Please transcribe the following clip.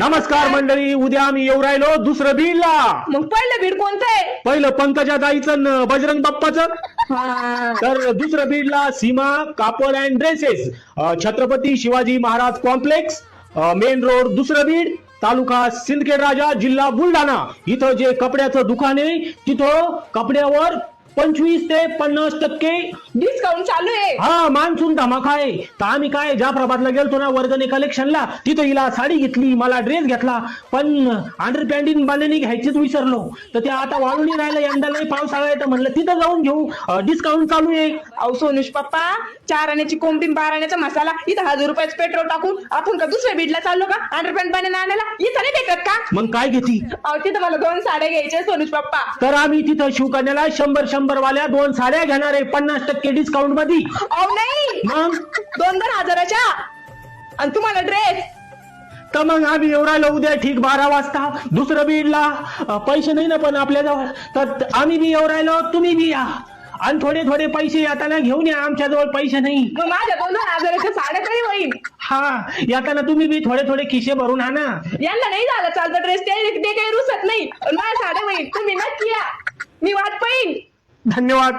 नमस्कार मंडळी, उद्या आम्ही येऊ राहिलो दुसरं बीडला. मग पहिलं बीड कोणतं आहे? पहिलं पंकजा दाईचं न बजरंग बाप्पाचं. हा. तर दुसरं बीडला सीमा कापड and dresses, Chhatrapati Shivaji Maharaj complex, main road दुसरं बीड, तालुका सिंदखेड राजा, जिल्हा बुलढाणा. इथं जे कपड्याचं दुकान आहे तिथं कपड्यावर 25 ते 50% डिस्काउंट चालू आहे. हा, मान्सून धमाका आहे. तर आम्ही काय जाफराबादला गेलतो ना वर्गणी कलेक्शनला, तिथं हिला साडी घेतली, मला ड्रेस घेतला, पण अंडरपॅन्ट बांधणी घ्यायचीच विसरलो. तर ते आता वाळून राहिलं, यंदा नाही पावसाळा आहे तर म्हणलं तिथं जाऊन घेऊ, डिस्काउंट चालू आहे. अहो सोनुष पप्पा, 4 आण्याची कोंबडी 12 आण्याचा मसाला, इथं 1000 रुपयाचं पेट्रोल टाकून आपण का दुसऱ्या बीडला चाललो का अंडरपॅन्ट बांधून आणायला? इथं नाही भेटत का? मग काय घेती? अहो तिथं मला 2 साड्या घ्यायच्या सोनुष पप्पा. तर आम्ही तिथं शिवकन्याला 100 वाल्या 2 साड्या घेणार आहे 50% डिस्काउंट मध्ये. अहो नाही, मग 2-2 हजाराच्या. आणि तुम्हाला ड्रेस. तर मग आम्ही येऊ राहिलो उद्या ठीक 12 वाजता दुसरं बीडला. पैसे नाही ना पण आपल्याजवळ, तर आम्ही बी येऊ राहिलो, तुम्ही बी या. आणि थोडे थोडे पैसे येताना घेऊन या, आमच्याजवळ पैसे नाही. मग माझ्या 2-2 हजाराच्या साड्या तरी होईल. हा, येताना तुम्ही बी थोडे थोडे खिशे भरून आणा. यांना नाही झालं चालतं ड्रेस, ते काही रुसत नाही. पण माझ्या साड्या होईल, तुम्ही नक्की या, मी वाट पाहिन. धन्यवाद.